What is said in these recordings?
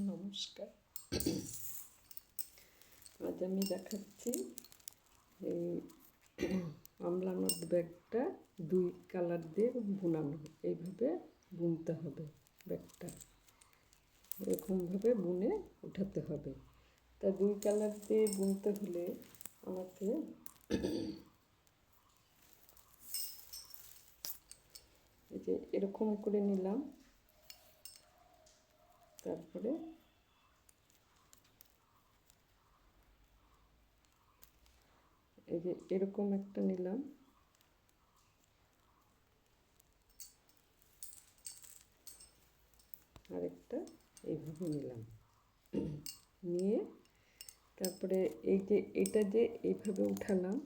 নমস্কার। আজ আমি দেখাচ্ছি এই আমলা নট ব্যাগটা 2 কালার দিয়ে বুনানো। এইভাবে বুনতে হবে ব্যাগটা, এরকমভাবে বুনে উঠাতে হবে। তা 2 কালার দিয়ে বুনতে হলে আমাকে এই যে এরকম করে নিলাম, তারপরে এই যে এরকম একটা নিলাম, আরেকটা এইভাবে নিলাম, নিয়ে তারপরে এই যে এটা যে এইভাবে উঠালাম,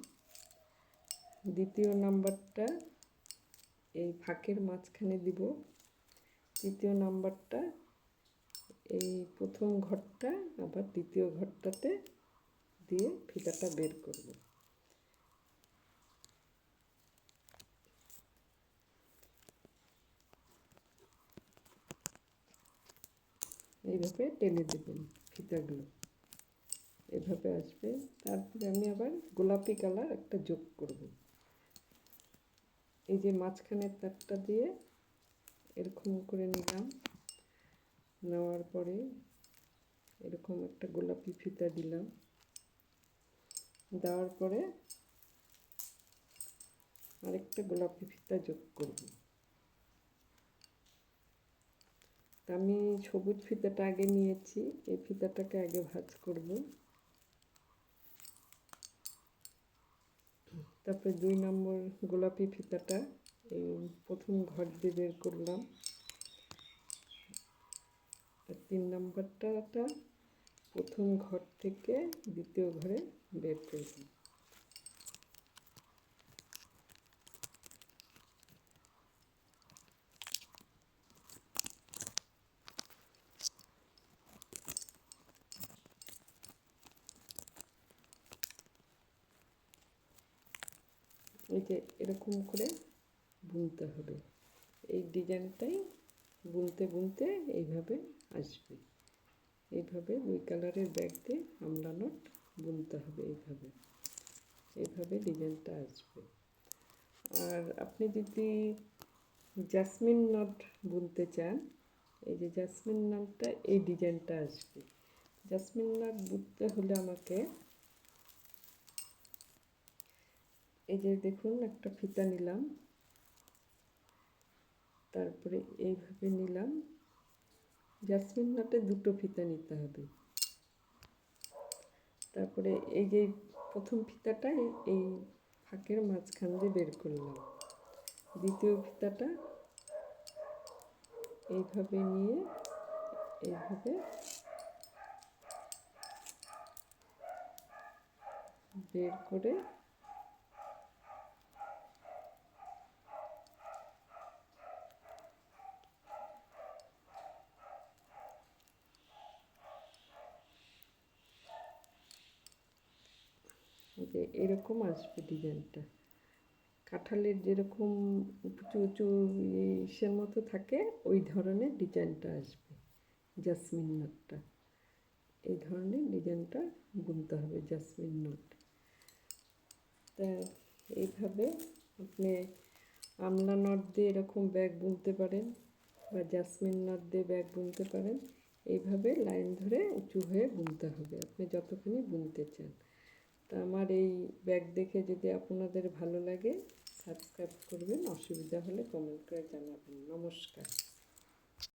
দ্বিতীয় নাম্বারটা এই ফাঁকের মাঝখানে দিব, তৃতীয় নাম্বারটা এই প্রথম ঘরটা আবার দ্বিতীয় ঘরটাতে দিয়ে ফিতাটা বের করব। এইভাবে টেনে দেবেন ফিতাগুলো, এভাবে আসবে। তারপরে আমি আবার গোলাপি কালার একটা যোগ করব। এই যে মাঝখানের তারটা দিয়ে এরকম করে নিলাম, নেওয়ার পরে এরকম একটা গোলাপি ফিতা দিলাম, দেওয়ার পরে আরেকটা গোলাপি ফিতা যোগ করব। আমি সবুজ ফিতাটা আগে নিয়েছি, এই ফিতাটাকে আগে ভাঁজ করব। তারপরে 2 নম্বর গোলাপি ফিতাটা এই প্রথম ঘর দিয়ে বের করলাম, আর 3 নম্বরটা প্রথম ঘর থেকে দ্বিতীয় ঘরে বের করব। এই যে এরকম করে বুনতে হবে। এই ডিজাইনটাই বুনতে বুনতে এইভাবে আসবে। এইভাবে 2 কালারের ব্যাগ দিয়ে আমলা নট বুনতে হবে। এইভাবে এইভাবে ডিজাইনটা আসবে। আর আপনি যদি জাসমিন নট বুনতে চান, এই যে জাসমিন নটটা এই ডিজাইনটা আসবে। জাসমিন নট বুনতে হলে আমাকে এই যে দেখুন একটা ফিতা নিলাম, তারপরে এইভাবে নিলাম। জাসমিন নটে 2টো ফিতা নিতে হবে। তারপরে এই যে প্রথম ফিতাটা এই ফাঁকের মাঝখান দিয়ে বের করলাম, দ্বিতীয় ফিতাটা এইভাবে নিয়ে এইভাবে বের করে যে এরকম আসবে ডিজাইনটা। কাঁঠালের যেরকম উঁচু উঁচু ইসের মতো থাকে, ওই ধরনের ডিজাইনটা আসবে জাসমিন নটটা। এই ধরনের ডিজাইনটা বুনতে হবে জাসমিন নট। তা এইভাবে আপনি আমলা নট দিয়ে এরকম ব্যাগ বুনতে পারেন, বা জাসমিন নট দিয়ে ব্যাগ বুনতে পারেন। এইভাবে লাইন ধরে উঁচু হয়ে বুনতে হবে আপনি যতখানি বুনতে চান। তা আমার এই ব্যাগ দেখে যদি আপনাদের ভালো লাগে, সাবস্ক্রাইব করবেন, অসুবিধা হলে কমেন্ট করে জানাবেন। নমস্কার।